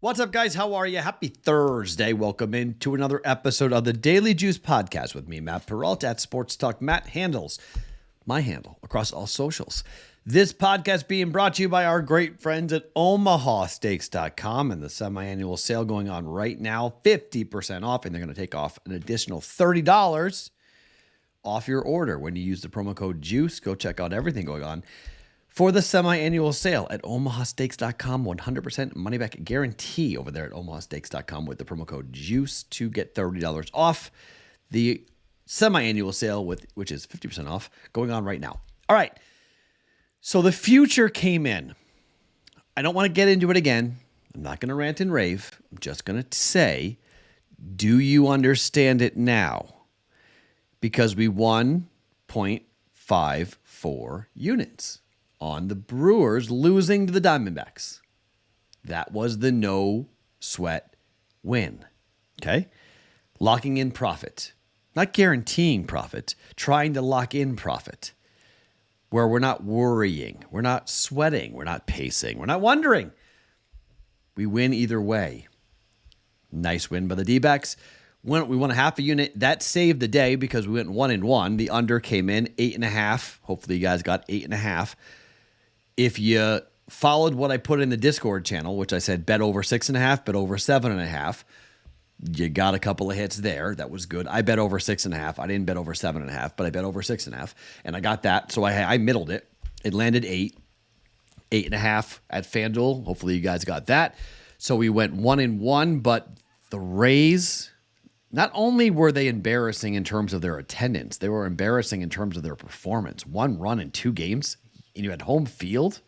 What's up, guys? How are you? Happy Thursday. Welcome into another episode of the Daily Juice Podcast with me, Matt Perrault at Sports Talk. Matt handles my handle across all socials. This podcast being brought to you by our great friends at omahasteaks.com and the semi-annual sale going on right now, 50% off, and they're going to take off an additional $30 off your order when you use the promo code JUICE. Go check out everything going on for the semi-annual sale at omahasteaks.com. 100% money back guarantee over there at omahasteaks.com with the promo code JUICE to get $30 off the semi-annual sale, which is 50% off, going on right now. All right. So the future came in. I don't want to get into it again. I'm not going to rant and rave. I'm just going to say, do you understand it now? Because we won 0.54 units on the Brewers losing to the Diamondbacks. That was the no sweat win. Okay? Locking in profit. Not guaranteeing profit, trying to lock in profit. Where we're not worrying, we're not sweating, we're not pacing, we're not wondering. We win either way. Nice win by the Dbacks. We won a half a unit. That saved the day because we went 1-1. The under came in 8.5. Hopefully you guys got 8.5. If you followed what I put in the Discord channel, which I said bet over 6.5, bet over 7.5, you got a couple of hits there. That was good. I bet over 6.5. I didn't bet over 7.5, but I bet over 6.5, and I got that. So I middled it. It landed 8.5 at FanDuel. Hopefully you guys got that. So we went 1-1, but the Rays, not only were they embarrassing in terms of their attendance, they were embarrassing in terms of their performance. 1 run in 2 games, and you had home field.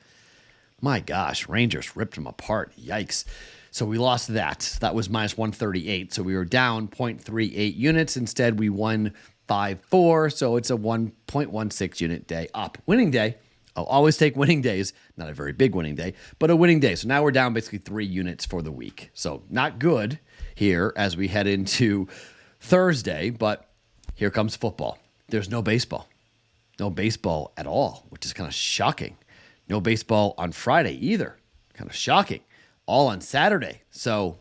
My gosh, Rangers ripped them apart. Yikes. So we lost that. That was minus 138. So we were down 0.38 units. Instead, we won 5.4. So it's a 1.16 unit day up. Winning day. I'll always take winning days. Not a very big winning day, but a winning day. So now we're down basically 3 units for the week. So not good here as we head into Thursday, but here comes football. There's no baseball. No baseball at all, which is kind of shocking. No baseball on Friday either. Kind of shocking. All on Saturday. So,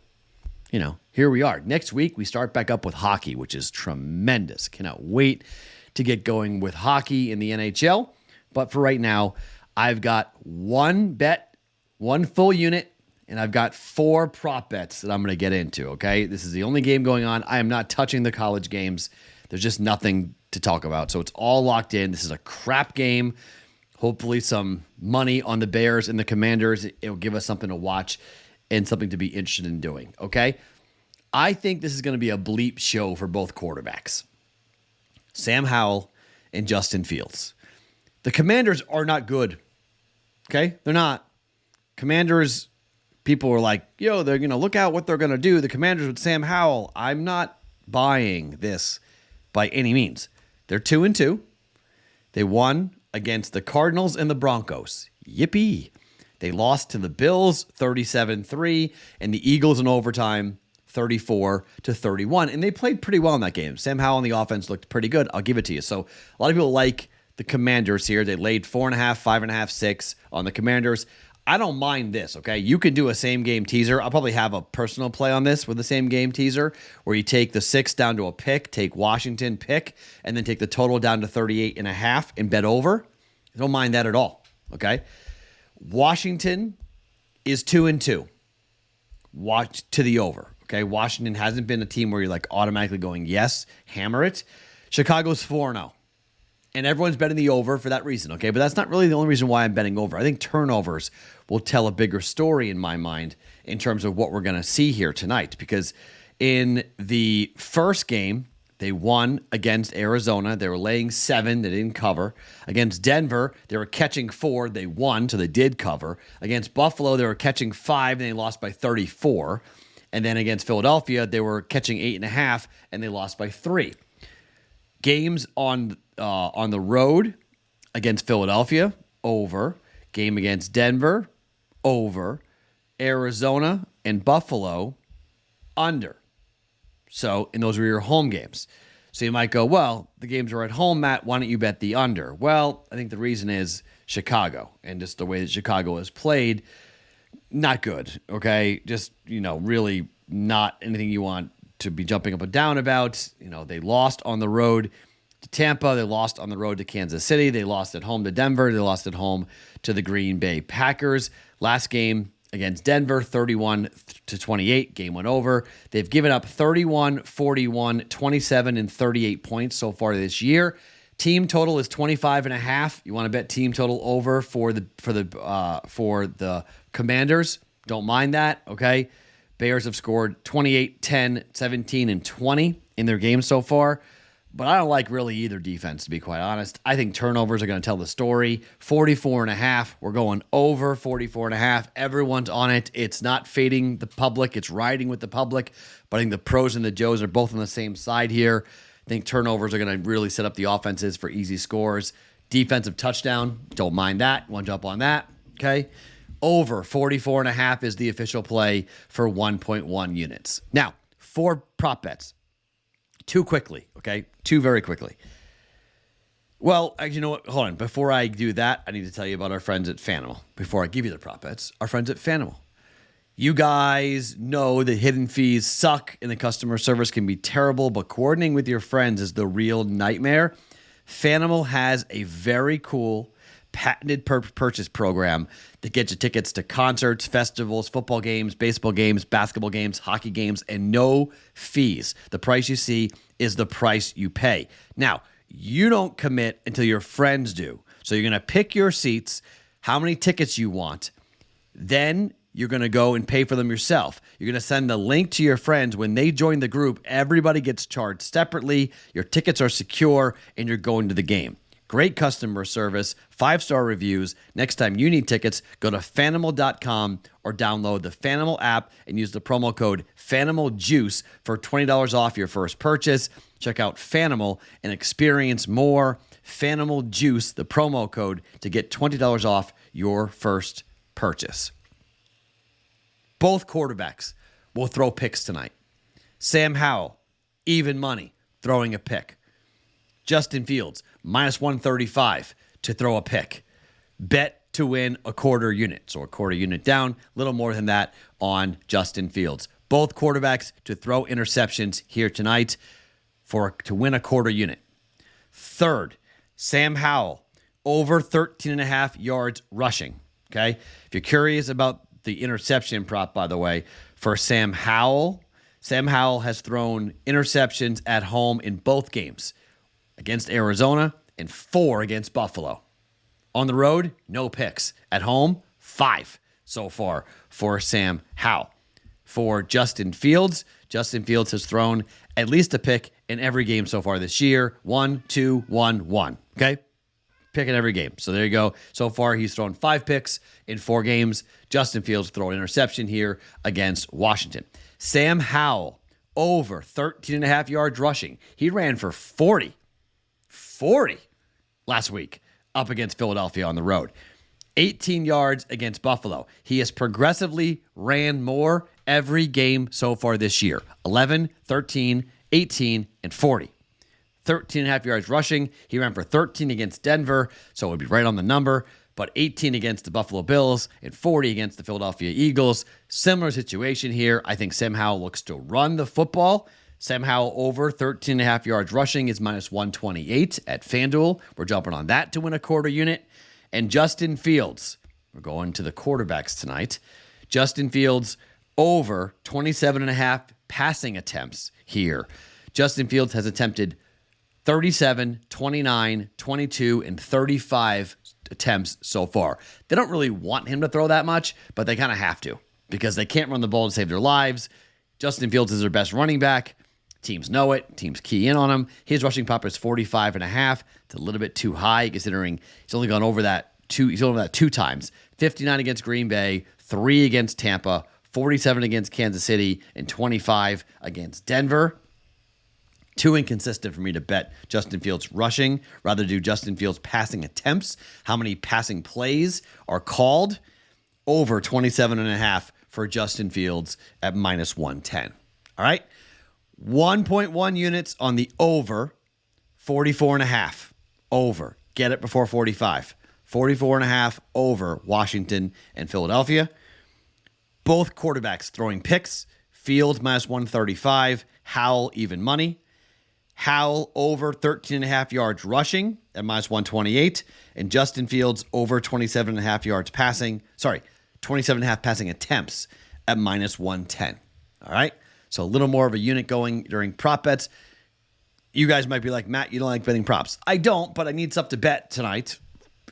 here we are. Next week, we start back up with hockey, which is tremendous. Cannot wait to get going with hockey in the NHL. But for right now, I've got 1 bet, 1 full unit, and I've got 4 prop bets that I'm going to get into, okay? This is the only game going on. I am not touching the college games. There's just nothing to talk about. So it's all locked in. This is a crap game. Hopefully some money on the Bears and the Commanders. It'll give us something to watch and something to be interested in doing, okay? I think this is going to be a bleep show for both quarterbacks, Sam Howell and Justin Fields. The Commanders are not good, okay? They're not. Commanders, people are like, they're going to look out what they're going to do. The Commanders with Sam Howell. I'm not buying this by any means. They're 2-2. They won against the Cardinals and the Broncos. Yippee. They lost to the Bills 37-3 and the Eagles in overtime 34-31. And they played pretty well in that game. Sam Howell on the offense looked pretty good. I'll give it to you. So a lot of people like the Commanders here. They laid 4.5, 5.5, 6 on the Commanders. I don't mind this, okay? You can do a same-game teaser. I'll probably have a personal play on this with the same-game teaser where you take the 6 down to a pick, take Washington pick, and then take the total down to 38.5 and bet over. I don't mind that at all, okay? Washington is 2-2. Watch to the over, okay? Washington hasn't been a team where you're like automatically going, yes, hammer it. Chicago's 4-0. And everyone's betting the over for that reason, okay? But that's not really the only reason why I'm betting over. I think turnovers will tell a bigger story in my mind in terms of what we're going to see here tonight. Because in the first game, they won against Arizona. They were laying 7. They didn't cover. Against Denver, they were catching 4. They won, so they did cover. Against Buffalo, they were catching 5, and they lost by 34. And then against Philadelphia, they were catching 8.5, and they lost by 3. Games on the road against Philadelphia, over. Game against Denver, over. Arizona and Buffalo, under. So, and those were your home games. So you might go, well, the games are at home, Matt. Why don't you bet the under? Well, I think the reason is Chicago and just the way that Chicago has played. not good, okay? Just, really not anything you want to be jumping up and down about. They lost on the road to Tampa. They lost on the road to Kansas City. They lost at home to Denver. They lost at home to the Green Bay Packers. Last game against Denver, 31-28. Game went over. They've given up 31, 41, 27, and 38 points so far this year. Team total is 25.5. You want to bet team total over for the Commanders? Don't mind that, okay? Bears have scored 28, 10, 17, and 20 in their games so far. But I don't like really either defense, to be quite honest. I think turnovers are going to tell the story. 44.5. We're going over 44.5. Everyone's on it. It's not fading the public. It's riding with the public. But I think the pros and the Joes are both on the same side here. I think turnovers are going to really set up the offenses for easy scores. Defensive touchdown, don't mind that. Want to jump on that, okay? Over 44.5 is the official play for 1.1 units. Now, 4 prop bets. 2 quickly, okay? 2 very quickly. Well, you know what? Hold on. Before I do that, I need to tell you about our friends at Fanimal. Before I give you the prop bets, our friends at Fanimal. You guys know that hidden fees suck and the customer service can be terrible, but coordinating with your friends is the real nightmare. Fanimal has a very cool patented purchase program that gets you tickets to concerts, festivals, football games, baseball games, basketball games, hockey games, and no fees. The price you see is the price you pay. Now, you don't commit until your friends do. So you're going to pick your seats, how many tickets you want, then you're going to go and pay for them yourself. You're going to send the link to your friends. When they join the group, everybody gets charged separately. Your tickets are secure, and you're going to the game. Great customer service, 5-star reviews. Next time you need tickets, go to Fanimal.com or download the Fanimal app and use the promo code FanimalJuice for $20 off your first purchase. Check out Fanimal and experience more. Fanimal Juice, the promo code to get $20 off your first purchase. Both quarterbacks will throw picks tonight. Sam Howell, even money, throwing a pick. Justin Fields, minus 135 to throw a pick. Bet to win a quarter unit. So a quarter unit down, a little more than that on Justin Fields. Both quarterbacks to throw interceptions here tonight to win a quarter unit. Third, Sam Howell, over 13.5 yards rushing. Okay? If you're curious about the interception prop, by the way, for Sam Howell has thrown interceptions at home in both games. Against Arizona and 4 against Buffalo. On the road, no picks. At home, 5 so far for Sam Howell. For Justin Fields has thrown at least a pick in every game so far this year. 1, 2, 1, 1. Okay? Pick in every game. So there you go. So far, he's thrown 5 picks in 4 games. Justin Fields throwing an interception here against Washington. Sam Howell, over 13.5 yards rushing. He ran for 40 last week up against Philadelphia on the road. 18 yards against Buffalo. He has progressively ran more every game so far this year. 11, 13, 18, and 40. 13.5 yards rushing. He ran for 13 against Denver, so it would be right on the number, but 18 against the Buffalo Bills and 40 against the Philadelphia Eagles. Similar situation here. I think Sam Howell looks to run the football. Sam Howell over 13.5 yards rushing is minus 128 at FanDuel. We're jumping on that to win a quarter unit. And Justin Fields, we're going to the quarterbacks tonight. Justin Fields over 27.5 passing attempts here. Justin Fields has attempted 37, 29, 22, and 35 attempts so far. They don't really want him to throw that much, but they kind of have to because they can't run the ball to save their lives. Justin Fields is their best running back. Teams know it. Teams key in on him. His rushing prop is 45.5. It's a little bit too high considering he's only gone over that 2 times. 59 against Green Bay, 3 against Tampa, 47 against Kansas City, and 25 against Denver. Too inconsistent for me to bet Justin Fields rushing. Rather do Justin Fields passing attempts. How many passing plays are called? Over 27.5 for Justin Fields at minus 110. All right. 1.1 units on the over, 44.5. Over. Get it before 45. 44.5 over Washington and Philadelphia. Both quarterbacks throwing picks. Fields minus 135. Howell even money. Howell over 13.5 yards rushing at minus 128. And Justin Fields over 27.5 yards passing. 27.5 passing attempts at minus 110. All right. So a little more of a unit going during prop bets. You guys might be like, Matt, you don't like betting props. I don't, but I need stuff to bet tonight.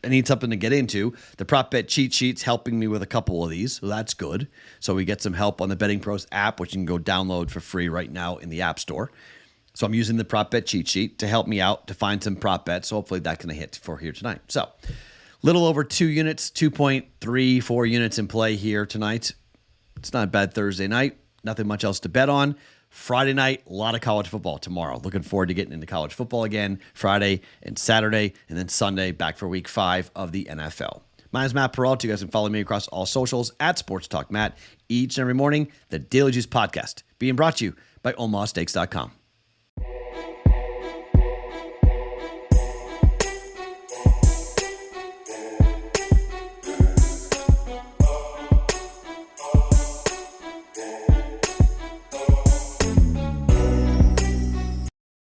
I need something to get into. The prop bet cheat sheet's helping me with a couple of these, so that's good. So we get some help on the Betting Pros app, which you can go download for free right now in the App Store. So I'm using the prop bet cheat sheet to help me out to find some prop bets. So hopefully that's going to hit for here tonight. So little over 2 units, 2.34 units in play here tonight. It's not a bad Thursday night. Nothing much else to bet on. Friday night, a lot of college football tomorrow. Looking forward to getting into college football again Friday and Saturday, and then Sunday back for week 5 of the NFL. My name is Matt Perrault. You guys can follow me across all socials at Sports Talk Matt each and every morning. The Daily Juice Podcast being brought to you by OmahaSteaks.com.